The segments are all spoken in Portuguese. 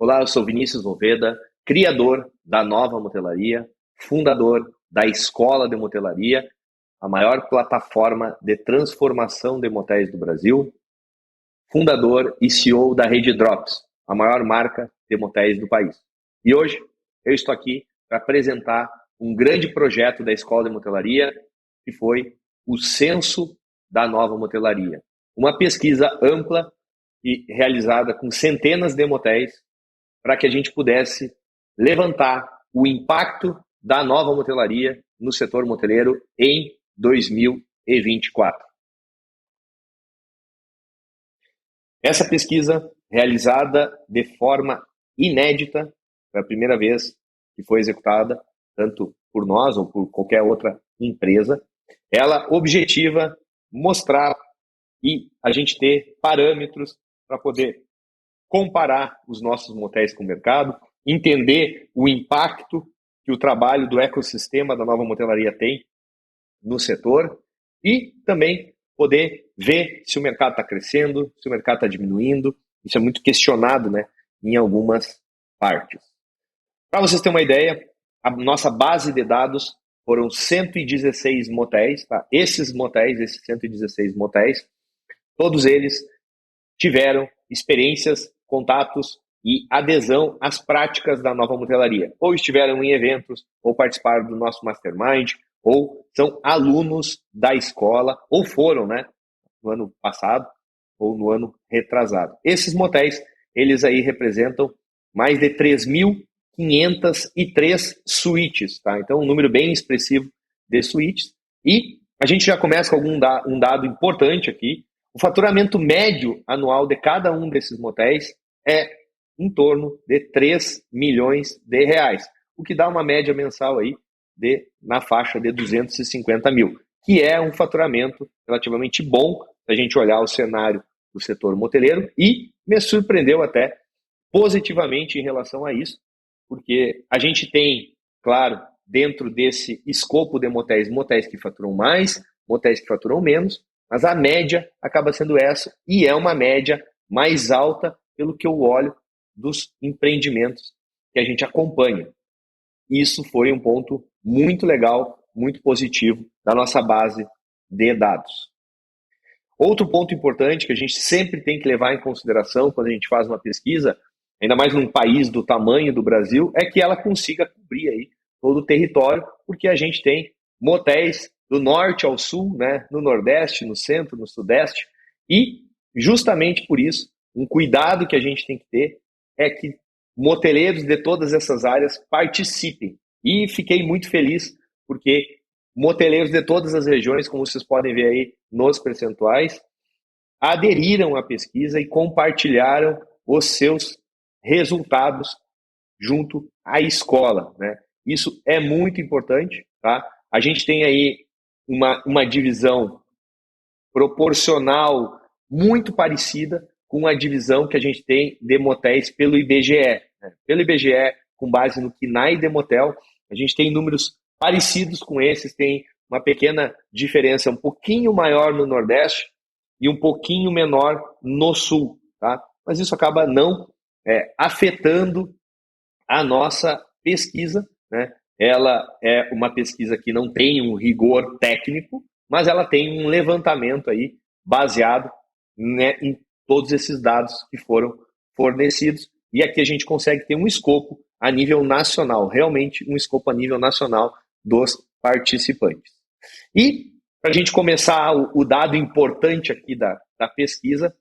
Olá, eu sou Vinícius Moveda, criador da Nova Motelaria, fundador da Escola de Motelaria, a maior plataforma de transformação de motéis do Brasil, fundador e CEO da Rede Drops, a maior marca de motéis do país. E hoje eu estou aqui para apresentar um grande projeto da Escola de Motelaria, que foi o Censo da Nova Motelaria. Uma pesquisa ampla e realizada com centenas de motéis para que a gente pudesse levantar o impacto da nova motelaria no setor moteleiro em 2024. Essa pesquisa, realizada de forma inédita, foi a primeira vez que foi executada, tanto por nós ou por qualquer outra empresa, ela objetiva mostrar e a gente ter parâmetros para poder comparar os nossos motéis com o mercado, entender o impacto que o trabalho do ecossistema da nova motelaria tem no setor e também poder ver se o mercado está crescendo, se o mercado está diminuindo. Isso é muito questionado, né, em algumas partes. Para vocês terem uma ideia, a nossa base de dados foram 116 motéis. Tá? Esses 116 motéis, todos eles tiveram experiências, contatos e adesão às práticas da nova motelaria. Ou estiveram em eventos, ou participaram do nosso mastermind, ou são alunos da escola, ou foram, né, no ano passado, ou no ano retrasado. Esses motéis, eles aí representam mais de 3.503 suítes, tá? Então, um número bem expressivo de suítes. E a gente já começa com um dado importante aqui. O faturamento médio anual de cada um desses motéis é em torno de 3 milhões de reais, o que dá uma média mensal aí na faixa de 250 mil, que é um faturamento relativamente bom se a gente olhar o cenário do setor moteleiro, e me surpreendeu até positivamente em relação a isso, porque a gente tem, claro, dentro desse escopo de motéis que faturam mais, motéis que faturam menos, mas a média acaba sendo essa, e é uma média mais alta pelo que eu olho dos empreendimentos que a gente acompanha. Isso foi um ponto muito legal, muito positivo da nossa base de dados. Outro ponto importante que a gente sempre tem que levar em consideração quando a gente faz uma pesquisa, ainda mais num país do tamanho do Brasil, é que ela consiga cobrir aí todo o território, porque a gente tem motéis do norte ao sul, né, no nordeste, no centro, no sudeste, e justamente por isso, um cuidado que a gente tem que ter é que moteleiros de todas essas áreas participem. E fiquei muito feliz porque moteleiros de todas as regiões, como vocês podem ver aí nos percentuais, aderiram à pesquisa e compartilharam os seus resultados junto à escola, né? Isso é muito importante, tá? A gente tem aí uma divisão proporcional muito parecida com a divisão que a gente tem de motéis pelo IBGE. Né? Pelo IBGE, com base no KNAI de motel, a gente tem números parecidos com esses, tem uma pequena diferença um pouquinho maior no Nordeste e um pouquinho menor no Sul, tá? Mas isso acaba não afetando a nossa pesquisa, né? Ela é uma pesquisa que não tem um rigor técnico, mas ela tem um levantamento aí baseado, né, em todos esses dados que foram fornecidos, e aqui a gente consegue ter um escopo a nível nacional, realmente um escopo a nível nacional dos participantes. E, para a gente começar, o dado importante aqui da pesquisa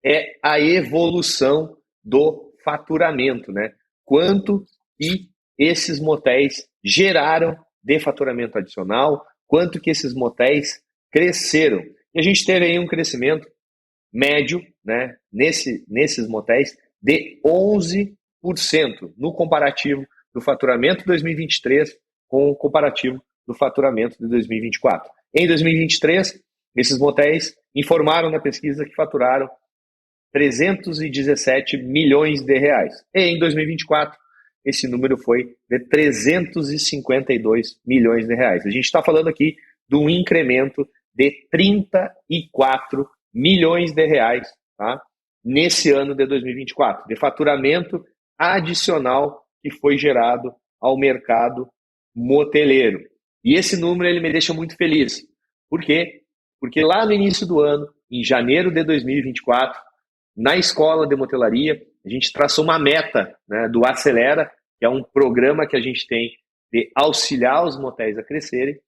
é a evolução do faturamento, né? Quanto que esses motéis geraram de faturamento adicional, quanto que esses motéis cresceram. E a gente teve aí um crescimento médio, né, nesses motéis de 11% no comparativo do faturamento de 2023 com o comparativo do faturamento de 2024. Em 2023, esses motéis informaram na pesquisa que faturaram 317 milhões de reais. E em 2024, esse número foi de 352 milhões de reais. A gente está falando aqui de um incremento de 34 milhões de reais, tá? Nesse ano de 2024, de faturamento adicional que foi gerado ao mercado moteleiro. E esse número ele me deixa muito feliz. Por quê? Porque lá no início do ano, em janeiro de 2024, na escola de motelaria, a gente traçou uma meta, né, do Acelera, que é um programa que a gente tem de auxiliar os motéis a crescerem.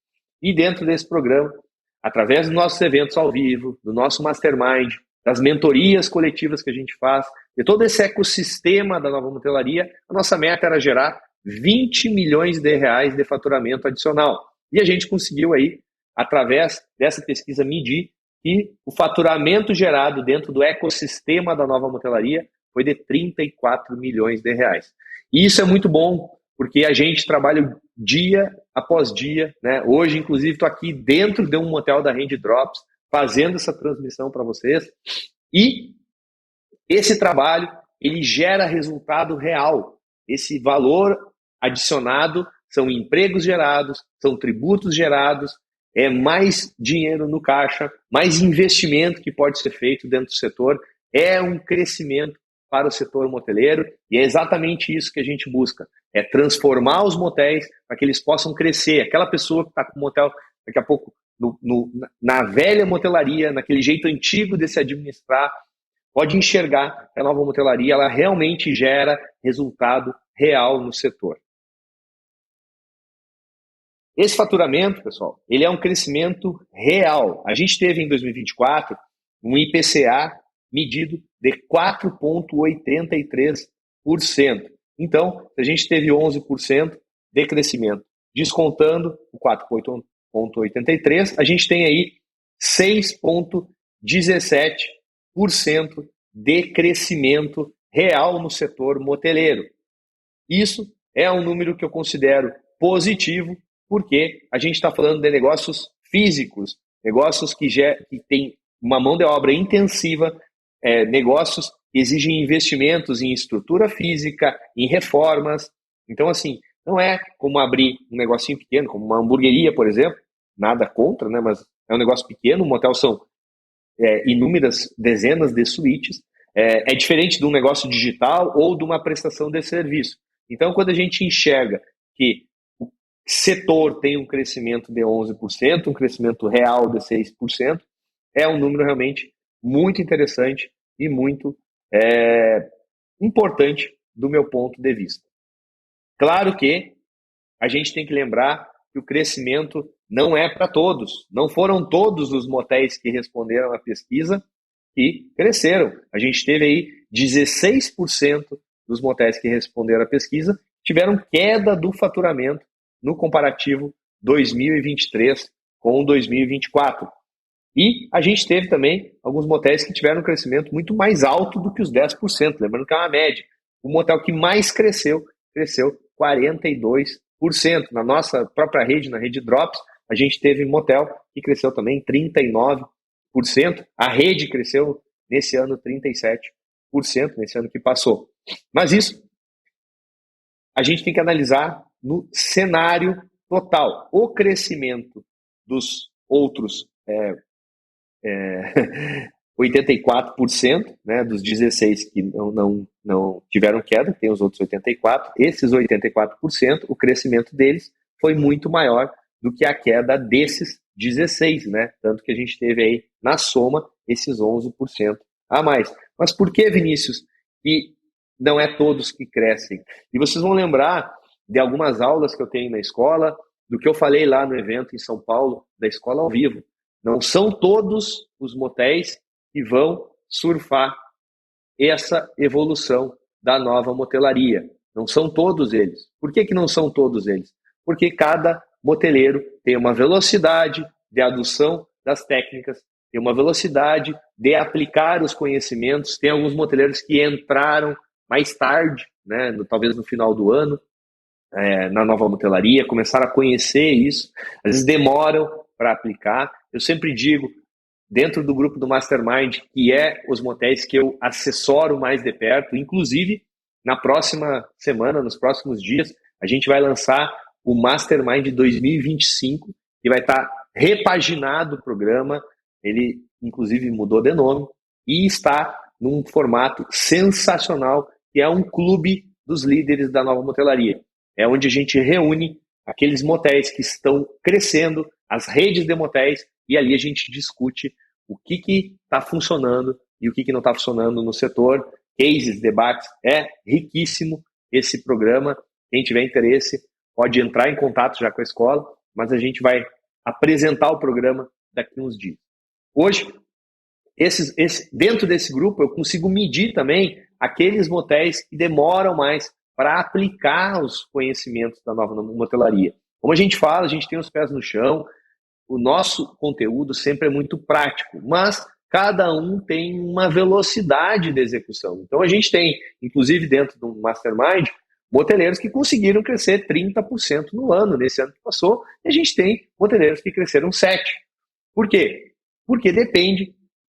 E dentro desse programa, através dos nossos eventos ao vivo, do nosso mastermind, das mentorias coletivas que a gente faz, de todo esse ecossistema da Nova Motelaria, a nossa meta era gerar 20 milhões de reais de faturamento adicional. E a gente conseguiu aí, através dessa pesquisa, medir que o faturamento gerado dentro do ecossistema da Nova Motelaria foi de 34 milhões de reais. E isso é muito bom, porque a gente trabalha dia após dia, né? Hoje, inclusive, estou aqui dentro de um motel da Hand Drops, fazendo essa transmissão para vocês. E esse trabalho, ele gera resultado real. Esse valor adicionado são empregos gerados, são tributos gerados, é mais dinheiro no caixa, mais investimento que pode ser feito dentro do setor, é um crescimento para o setor moteleiro, e é exatamente isso que a gente busca, é transformar os motéis para que eles possam crescer. Aquela pessoa que está com o motel, daqui a pouco, na velha motelaria, naquele jeito antigo de se administrar, pode enxergar que a Nova Motelaria ela realmente gera resultado real no setor. Esse faturamento, pessoal, ele é um crescimento real. A gente teve em 2024 um IPCA medido de 4,83%. Então, se a gente teve 11% de crescimento, descontando o 4,83%, a gente tem aí 6,17% de crescimento real no setor moteleiro. Isso é um número que eu considero positivo, porque a gente está falando de negócios físicos, negócios que têm uma mão de obra intensiva, negócios que exigem investimentos em estrutura física, em reformas. Então, assim, não é como abrir um negocinho pequeno, como uma hamburgueria, por exemplo, nada contra, né? Mas é um negócio pequeno, um motel são inúmeras dezenas de suítes, é diferente de um negócio digital ou de uma prestação de serviço. Então, quando a gente enxerga que o setor tem um crescimento de 11%, um crescimento real de 6%, é um número realmente muito interessante e muito importante do meu ponto de vista. Claro que a gente tem que lembrar que o crescimento não é para todos. Não foram todos os motéis que responderam à pesquisa que cresceram. A gente teve aí 16% dos motéis que responderam à pesquisa tiveram queda do faturamento no comparativo 2023 com 2024. E a gente teve também alguns motéis que tiveram um crescimento muito mais alto do que os 10%, lembrando que é uma média. O motel que mais cresceu 42%. Na nossa própria rede, na rede Drops, a gente teve motel que cresceu também 39%. A rede cresceu nesse ano 37%, nesse ano que passou. Mas isso a gente tem que analisar no cenário total. O crescimento dos outros 84%, né, dos 16 que não tiveram queda, tem os outros 84%, esses 84%, o crescimento deles foi muito maior do que a queda desses 16, né? Tanto que a gente teve aí, na soma, esses 11% a mais. Mas por que, Vinícius, que não é todos que crescem? E vocês vão lembrar de algumas aulas que eu tenho na escola, do que eu falei lá no evento em São Paulo, da Escola ao Vivo. Não são todos os motéis que vão surfar essa evolução da nova motelaria. Não são todos eles. Por que não são todos eles? Porque cada moteleiro tem uma velocidade de adoção das técnicas, tem uma velocidade de aplicar os conhecimentos. Tem alguns moteleiros que entraram mais tarde, né, talvez no final do ano, na nova motelaria, começaram a conhecer isso, às vezes demoram para aplicar. Eu sempre digo, dentro do grupo do Mastermind, que é os motéis que eu assessoro mais de perto, inclusive na próxima semana, nos próximos dias, a gente vai lançar o Mastermind 2025, que vai estar repaginado o programa, ele inclusive mudou de nome, e está num formato sensacional, que é um clube dos líderes da nova motelaria. É onde a gente reúne aqueles motéis que estão crescendo, as redes de motéis, e ali a gente discute o que está funcionando e o que não está funcionando no setor, cases, debates. É riquíssimo esse programa. Quem tiver interesse pode entrar em contato já com a escola, mas a gente vai apresentar o programa daqui a uns dias. Hoje, dentro desse grupo, eu consigo medir também aqueles motéis que demoram mais para aplicar os conhecimentos da nova motelaria. Como a gente fala, a gente tem os pés no chão, o nosso conteúdo sempre é muito prático, mas cada um tem uma velocidade de execução. Então a gente tem, inclusive dentro do Mastermind, moteleiros que conseguiram crescer 30% no ano, nesse ano que passou, e a gente tem moteleiros que cresceram 7%. Por quê? Porque depende,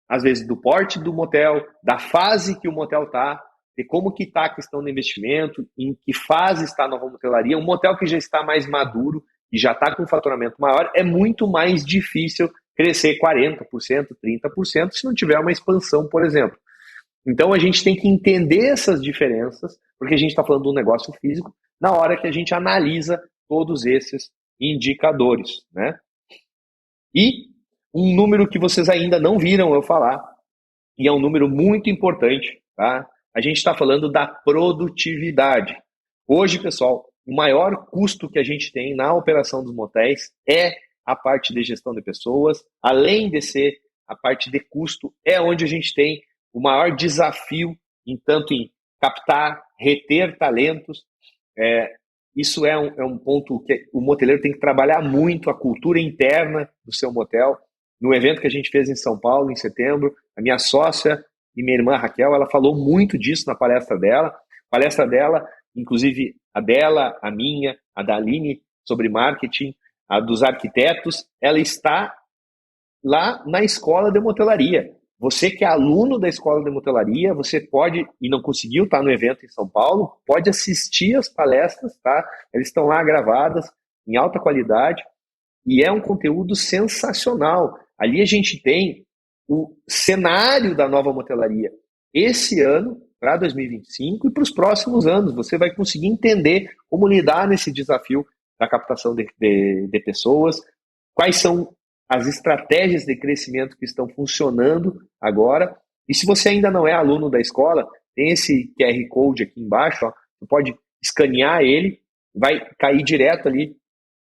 às vezes, do porte do motel, da fase que o motel está, de como que está a questão do investimento, em que fase está a nova motelaria. Um motel que já está mais maduro e já está com um faturamento maior, é muito mais difícil crescer 40%, 30%, se não tiver uma expansão, por exemplo. Então a gente tem que entender essas diferenças, porque a gente está falando de um negócio físico, na hora que a gente analisa todos esses indicadores, né? E um número que vocês ainda não viram eu falar, e é um número muito importante, tá? A gente está falando da produtividade. Hoje, pessoal, o maior custo que a gente tem na operação dos motéis é a parte de gestão de pessoas. Além de ser a parte de custo, é onde a gente tem o maior desafio, tanto em captar, reter talentos. Isso é um ponto que o moteleiro tem que trabalhar muito, a cultura interna do seu motel. No evento que a gente fez em São Paulo, em setembro, a minha sócia e minha irmã Raquel, ela falou muito disso na palestra dela. A palestra dela, inclusive a dela, a minha, a da Aline, sobre marketing, a dos arquitetos, ela está lá na escola de motelaria. Você que é aluno da escola de motelaria, você pode, e não conseguiu estar no evento em São Paulo, pode assistir as palestras, tá? Elas estão lá gravadas, em alta qualidade, e é um conteúdo sensacional. Ali a gente tem o cenário da nova motelaria. Esse ano, para 2025 e para os próximos anos, você vai conseguir entender como lidar nesse desafio da captação de pessoas, quais são as estratégias de crescimento que estão funcionando agora. E se você ainda não é aluno da escola, tem esse QR Code aqui embaixo, ó, você pode escanear ele, vai cair direto ali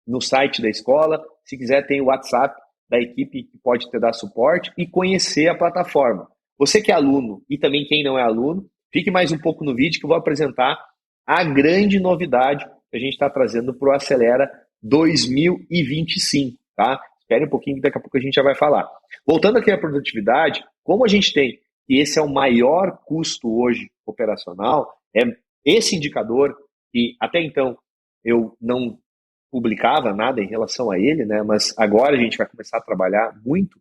no site da escola. Se quiser, tem o WhatsApp da equipe que pode te dar suporte e conhecer a plataforma. Você que é aluno e também quem não é aluno, fique mais um pouco no vídeo que eu vou apresentar a grande novidade que a gente está trazendo para o Acelera 2025, tá? Espere um pouquinho que daqui a pouco a gente já vai falar. Voltando aqui à produtividade, como a gente tem, e esse é o maior custo hoje operacional, é esse indicador, que até então eu não publicava nada em relação a ele, né? Mas agora a gente vai começar a trabalhar muito.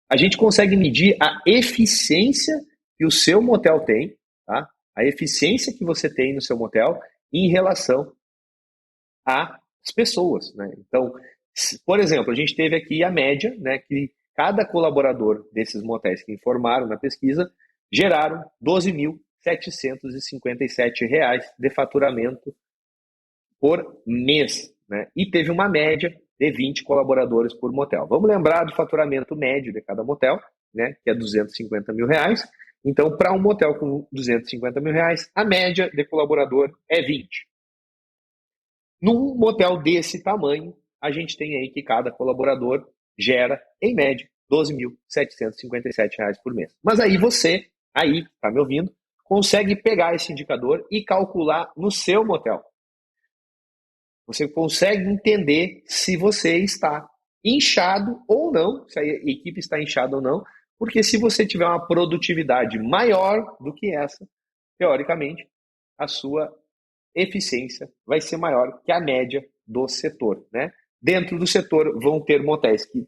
A gente consegue medir a eficiência que o seu motel tem, tá? A eficiência que você tem no seu motel em relação às pessoas, né? Então, por exemplo, a gente teve aqui a média, né, que cada colaborador desses motéis que informaram na pesquisa geraram R$ 12.757 de faturamento por mês, né? E teve uma média de 20 colaboradores por motel. Vamos lembrar do faturamento médio de cada motel, né, que é R$ 250 mil. Então, para um motel com R$ 250 mil, a média de colaborador é 20. Num motel desse tamanho, a gente tem aí que cada colaborador gera, em média, R$ 12.757 por mês. Mas aí você, tá me ouvindo, consegue pegar esse indicador e calcular no seu motel. Você consegue entender se você está inchado ou não, se a equipe está inchada ou não, porque se você tiver uma produtividade maior do que essa, teoricamente, a sua eficiência vai ser maior que a média do setor, né? Dentro do setor vão ter motéis que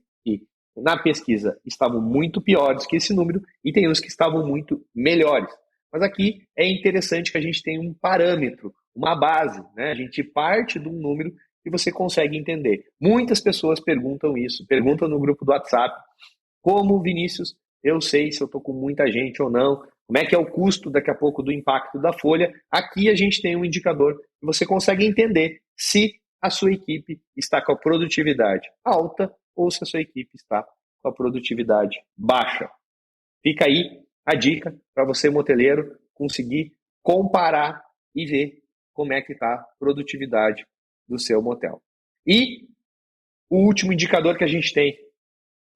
na pesquisa estavam muito piores que esse número e tem uns que estavam muito melhores. Mas aqui é interessante que a gente tem um parâmetro, uma base, né? A gente parte de um número que você consegue entender. Muitas pessoas perguntam isso, perguntam no grupo do WhatsApp, como, Vinícius, eu sei se eu estou com muita gente ou não, Como é que é o custo daqui a pouco do impacto da folha? Aqui a gente tem um indicador que você consegue entender se a sua equipe está com a produtividade alta ou se a sua equipe está com a produtividade baixa. Fica aí a dica para você, moteleiro, conseguir comparar e ver como é que está a produtividade do seu motel. E o último indicador que a gente tem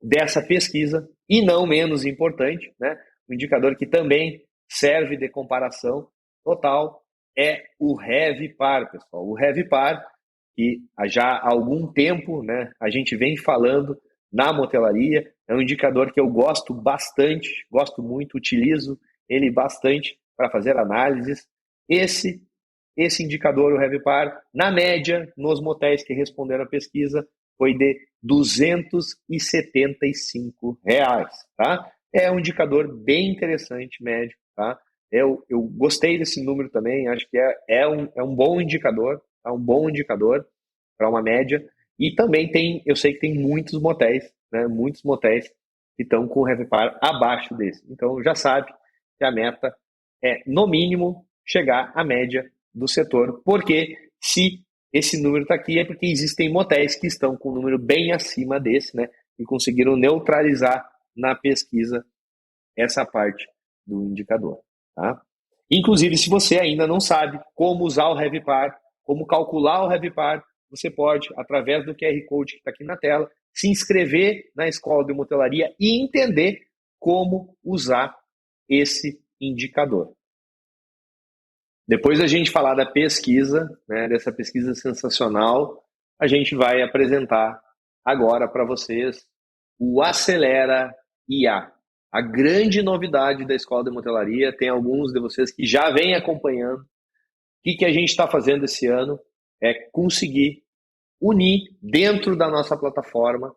dessa pesquisa, e não menos importante, né, um indicador que também serve de comparação total, é o RevPAR, pessoal. O RevPAR, que já há algum tempo, né, a gente vem falando na motelaria, é um indicador que eu gosto bastante, gosto muito, utilizo ele bastante para fazer análises. Esse indicador, o RevPAR, na média, nos motéis que responderam à pesquisa, foi de R$ 275, tá? É um indicador bem interessante, médio, tá? Eu gostei desse número também, acho que é um bom indicador, tá? Um bom indicador para uma média. E também eu sei que tem muitos motéis, né? Muitos motéis que estão com o RevPAR abaixo desse. Então já sabe que a meta é, no mínimo, chegar à média do setor, porque se esse número está aqui é porque existem motéis que estão com um número bem acima desse, né? E conseguiram neutralizar na pesquisa essa parte do indicador, tá? Inclusive, se você ainda não sabe como usar o RevPAR, como calcular o RevPAR, você pode, através do QR Code que está aqui na tela, se inscrever na Escola de Motelaria e entender como usar esse indicador. Depois da gente falar da pesquisa, né, dessa pesquisa sensacional, a gente vai apresentar agora para vocês o Acelera IA. A grande novidade da Escola de Motelaria, tem alguns de vocês que já vêm acompanhando. O que a gente está fazendo esse ano é conseguir unir dentro da nossa plataforma.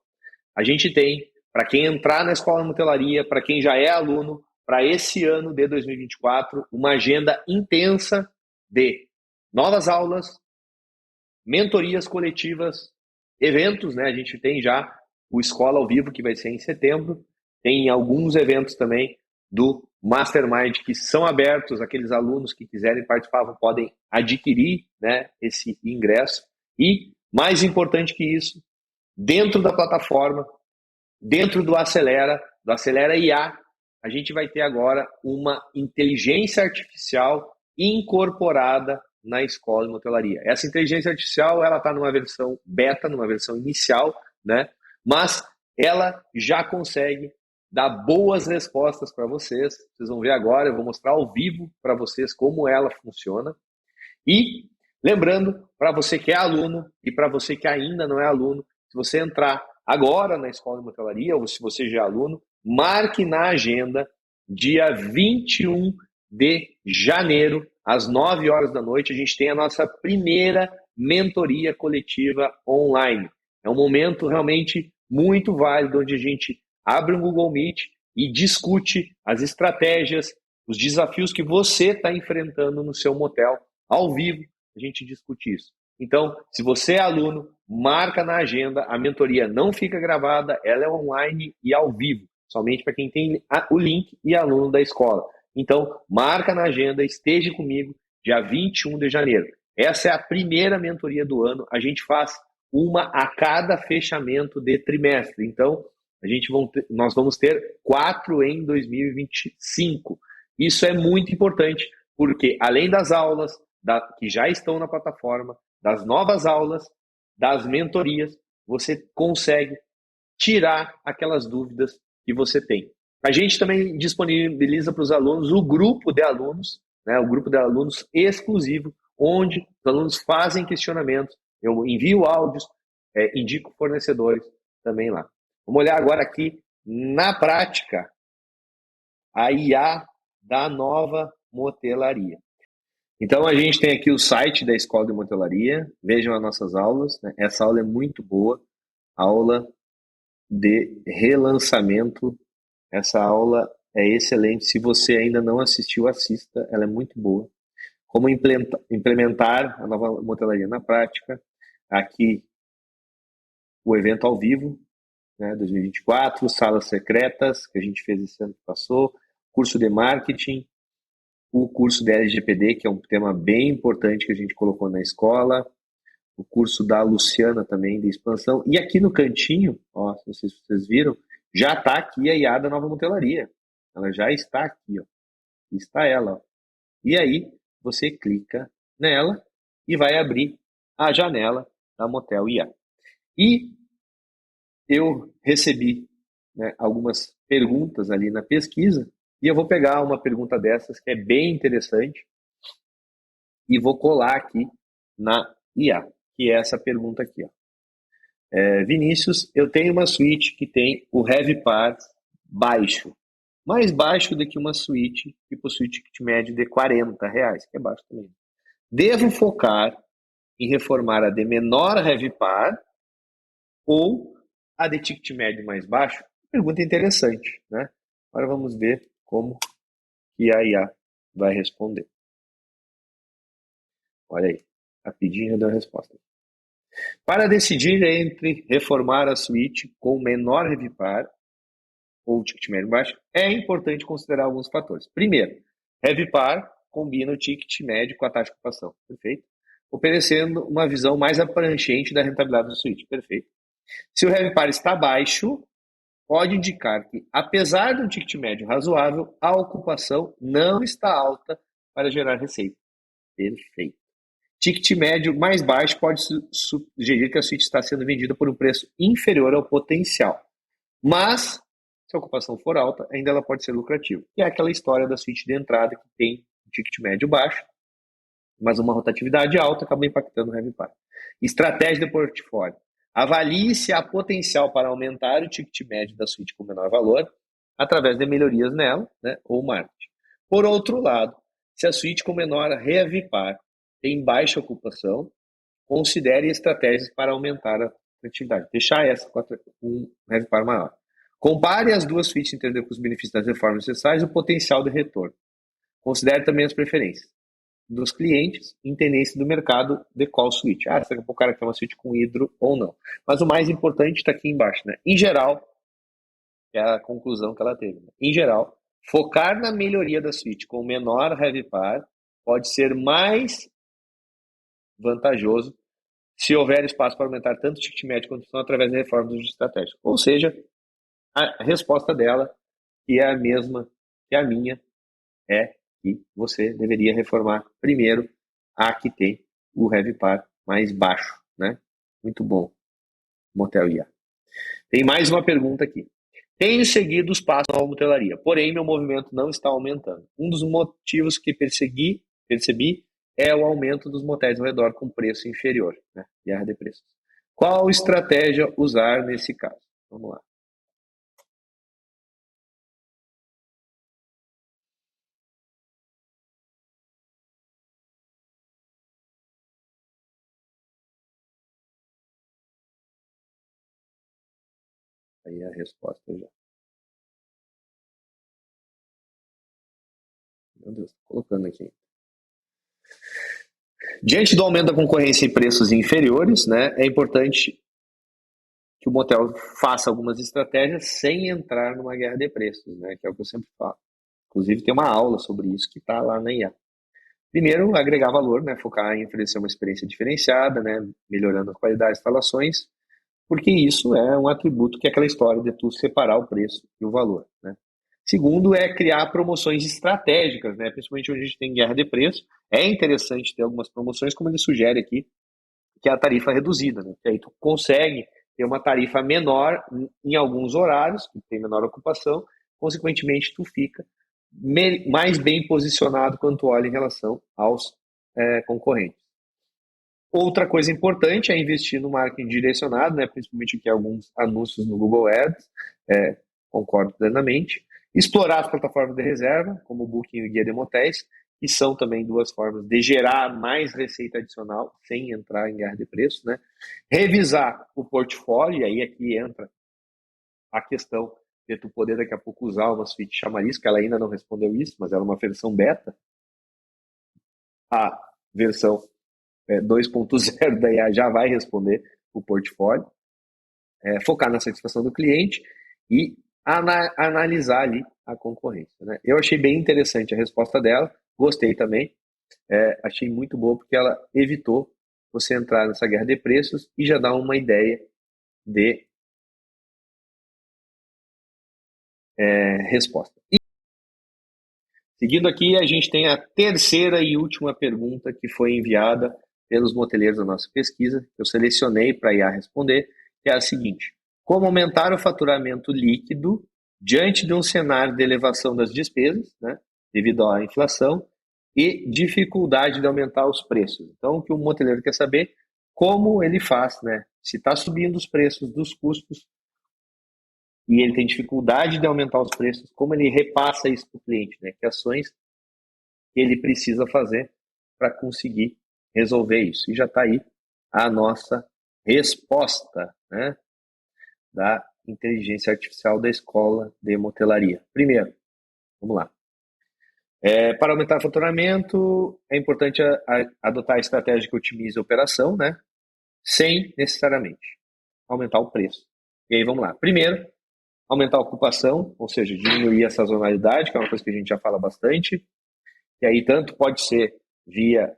A gente tem, para quem entrar na Escola de Motelaria, para quem já é aluno, para esse ano de 2024, uma agenda intensa de novas aulas, mentorias coletivas, eventos, né? A gente tem já o Escola ao Vivo, que vai ser em setembro, tem alguns eventos também do Mastermind que são abertos, aqueles alunos que quiserem participar podem adquirir, né, esse ingresso. E, mais importante que isso, dentro da plataforma, dentro do Acelera IA, a gente vai ter agora uma inteligência artificial incorporada na escola de motelaria. Essa inteligência artificial, ela está numa versão beta, numa versão inicial, né? Mas ela já consegue dar boas respostas para vocês. Vocês vão ver agora, eu vou mostrar ao vivo para vocês como ela funciona. E lembrando, para você que é aluno e para você que ainda não é aluno, se você entrar agora na Escola de Motelaria, ou se você já é aluno, marque na agenda dia 21 de janeiro, às 9 horas da noite, a gente tem a nossa primeira mentoria coletiva online. É um momento realmente muito válido, onde a gente abre um Google Meet e discute as estratégias, os desafios que você está enfrentando no seu motel, ao vivo, a gente discute isso. Então, se você é aluno, marca na agenda, a mentoria não fica gravada, ela é online e ao vivo, somente para quem tem o link e é aluno da escola. Então, marca na agenda, esteja comigo, dia 21 de janeiro. Essa é a primeira mentoria do ano, a gente faz uma a cada fechamento de trimestre. Então, nós vamos ter 4 em 2025. Isso é muito importante, porque além das aulas que já estão na plataforma, das novas aulas, das mentorias, você consegue tirar aquelas dúvidas que você tem. A gente também disponibiliza para os alunos o grupo de alunos, né, o grupo de alunos exclusivo, onde os alunos fazem questionamentos, eu envio áudios, indico fornecedores também lá. Vamos olhar agora aqui na prática a IA da nova motelaria. Então, a gente tem aqui o site da Escola de Motelaria, vejam as nossas aulas, né? Essa aula é muito boa, aula de relançamento, essa aula é excelente, se você ainda não assistiu, assista, ela é muito boa. Como implementar a nova motelaria na prática, aqui o evento ao vivo, né, 2024, salas secretas, que a gente fez esse ano que passou, curso de marketing, o curso de LGPD, que é um tema bem importante que a gente colocou na escola, o curso da Luciana também, de expansão. E aqui no cantinho, ó, não sei se vocês viram, já está aqui a IA da Nova Motelaria. Ela já está aqui, ó. Está ela, ó. E aí, você clica nela e vai abrir a janela da Motel IA. E eu recebi, né, algumas perguntas ali na pesquisa, e eu vou pegar uma pergunta dessas que é bem interessante e vou colar aqui na IA, que é essa pergunta aqui, ó. Vinícius, eu tenho uma suíte que tem o Heavy Par baixo, mais baixo do que uma suíte que possui ticket médio de R$ 40, que é baixo também. Devo focar em reformar a de menor Heavy Par ou a de ticket médio mais baixo? Pergunta interessante, né? Agora vamos ver como que a IA vai responder. Olha aí, rapidinho já deu a resposta. Para decidir entre reformar a suíte com menor Heavy Par ou ticket médio baixo, é importante considerar alguns fatores. Primeiro, Heavy Par combina o ticket médio com a taxa de ocupação. Perfeito. Oferecendo uma visão mais abrangente da rentabilidade da suíte. Perfeito. Se o Heavy Par está baixo, pode indicar que, apesar de um ticket médio razoável, a ocupação não está alta para gerar receita. Perfeito. Ticket médio mais baixo pode sugerir que a suíte está sendo vendida por um preço inferior ao potencial. Mas, se a ocupação for alta, ainda ela pode ser lucrativa. E é aquela história da suíte de entrada que tem um ticket médio baixo, mas uma rotatividade alta acaba impactando o Heavy Par. Estratégia de portfólio. Avalie se há potencial para aumentar o ticket médio da suíte com menor valor através de melhorias nela, né, ou marketing. Por outro lado, se a suíte com menor Heavy Par tem baixa ocupação, considere estratégias para aumentar a atividade. Deixar essa com um Heavy Par maior. Compare as duas suítes e entender com os benefícios das reformas necessárias e o potencial de retorno. Considere também as preferências dos clientes em tendência do mercado de qual suíte. Será que o cara quer uma suíte com hidro ou não? Mas o mais importante está aqui embaixo, né? Em geral, é a conclusão que ela teve. Né? Em geral, focar na melhoria da suíte com menor Heavy Par pode ser mais vantajoso se houver espaço para aumentar tanto o ticket médio quanto através da reforma dos estratégicos. Ou seja, a resposta dela, que é a mesma que a minha, é que você deveria reformar primeiro a que tem o Heavy Par mais baixo, né? Muito bom, Motel IA. Tem mais uma pergunta aqui. Tenho seguido os passos da motelaria, porém meu movimento não está aumentando. Um dos motivos que percebi é o aumento dos motéis ao redor com preço inferior, né? Guerra de preços. Qual estratégia usar nesse caso? Vamos lá. Aí a resposta já. Meu Deus, tô colocando aqui. Diante do aumento da concorrência e preços inferiores, né, é importante que o motel faça algumas estratégias sem entrar numa guerra de preços, né, que é o que eu sempre falo. Inclusive tem uma aula sobre isso que está lá na IA. Primeiro, agregar valor, né, focar em oferecer uma experiência diferenciada, né, melhorando a qualidade das instalações, porque isso é um atributo que é aquela história de tu separar o preço e o valor, né. Segundo é criar promoções estratégicas, né, principalmente onde a gente tem guerra de preço. É interessante ter algumas promoções, como ele sugere aqui, que é a tarifa reduzida, né, que aí tu consegue ter uma tarifa menor em alguns horários, que tem menor ocupação, consequentemente tu fica mais bem posicionado quando tu olha em relação aos concorrentes. Outra coisa importante é investir no marketing direcionado, né, principalmente aqui alguns anúncios no Google Ads, concordo plenamente. Explorar as plataformas de reserva, como o Booking e o Guia de Motéis, que são também duas formas de gerar mais receita adicional, sem entrar em guerra de preço, né? Revisar o portfólio, e aí aqui entra a questão de tu poder daqui a pouco usar uma suíte chamariz, que ela ainda não respondeu isso, mas ela é uma versão beta. A versão 2.0 da IA já vai responder o portfólio. Focar na satisfação do cliente e analisar ali a concorrência, né? Eu achei bem interessante a resposta dela, gostei também, achei muito boa porque ela evitou você entrar nessa guerra de preços e já dá uma ideia de resposta. E, seguindo aqui, a gente tem a terceira e última pergunta que foi enviada pelos moteleiros da nossa pesquisa, que eu selecionei para a IA responder, que é a seguinte: como aumentar o faturamento líquido diante de um cenário de elevação das despesas, né, devido à inflação, e dificuldade de aumentar os preços. Então, o que o moteleiro quer saber, como ele faz, né? Se está subindo os preços dos custos e ele tem dificuldade de aumentar os preços, como ele repassa isso para o cliente, né? Que ações ele precisa fazer para conseguir resolver isso. E já está aí a nossa resposta, né, da inteligência artificial da escola de motelaria. Primeiro, vamos lá. Para aumentar o faturamento, é importante adotar a estratégia que otimize a operação, né, sem necessariamente aumentar o preço. E aí vamos lá. Primeiro, aumentar a ocupação, ou seja, diminuir a sazonalidade, que é uma coisa que a gente já fala bastante. E aí tanto pode ser via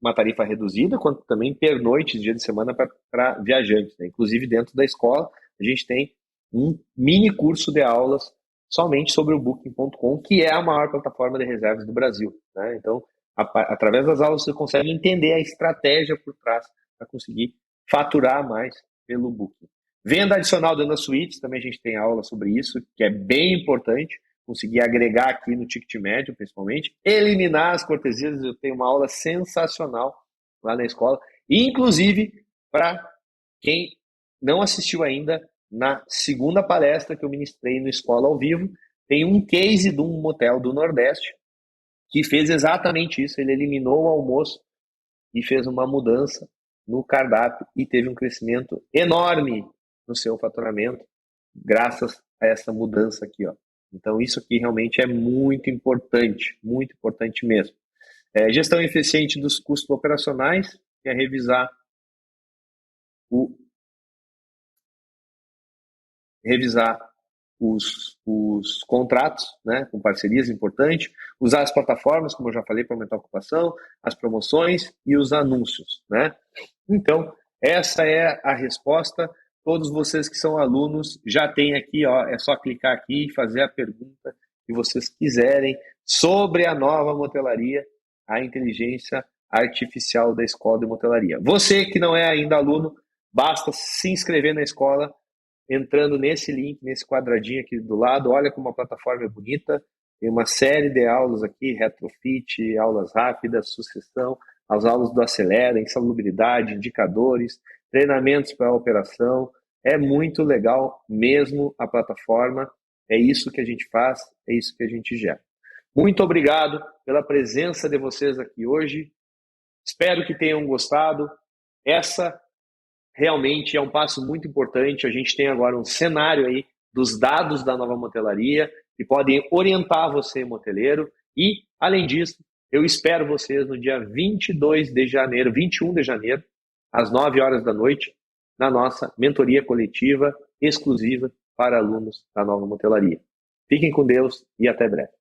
uma tarifa reduzida, quanto também pernoites, dia de semana para viajantes, né? Inclusive dentro da escola, a gente tem um mini curso de aulas somente sobre o Booking.com, que é a maior plataforma de reservas do Brasil, né? Então, através das aulas você consegue entender a estratégia por trás para conseguir faturar mais pelo Booking. Venda adicional dentro das suítes, também a gente tem aula sobre isso, que é bem importante, conseguir agregar aqui no ticket médio, principalmente. Eliminar as cortesias, eu tenho uma aula sensacional lá na escola. Inclusive, para quem não assistiu ainda, na segunda palestra que eu ministrei no Escola ao Vivo, tem um case de um motel do Nordeste que fez exatamente isso. Ele eliminou o almoço e fez uma mudança no cardápio e teve um crescimento enorme no seu faturamento, graças a essa mudança aqui, ó. Então, isso aqui realmente é muito importante mesmo. Gestão eficiente dos custos operacionais, que é revisar os contratos, né, com parcerias, importante. Usar as plataformas, como eu já falei, para aumentar a ocupação, as promoções e os anúncios, né? Então, essa é a resposta. Todos vocês que são alunos já tem aqui, ó, é só clicar aqui e fazer a pergunta que vocês quiserem sobre a nova motelaria, a inteligência artificial da escola de motelaria. Você que não é ainda aluno, basta se inscrever na escola, entrando nesse link, nesse quadradinho aqui do lado. Olha como a plataforma é bonita, tem uma série de aulas aqui, retrofit, aulas rápidas, sucessão, as aulas do Acelera, insalubridade, indicadores, treinamentos para a operação. É muito legal mesmo a plataforma, é isso que a gente faz, é isso que a gente gera. Muito obrigado pela presença de vocês aqui hoje, espero que tenham gostado. Essa realmente é um passo muito importante. A gente tem agora um cenário aí dos dados da nova motelaria que podem orientar você, moteleiro. E, além disso, eu espero vocês no dia 22 de janeiro, 21 de janeiro, às 9 horas da noite, na nossa mentoria coletiva exclusiva para alunos da nova motelaria. Fiquem com Deus e até breve.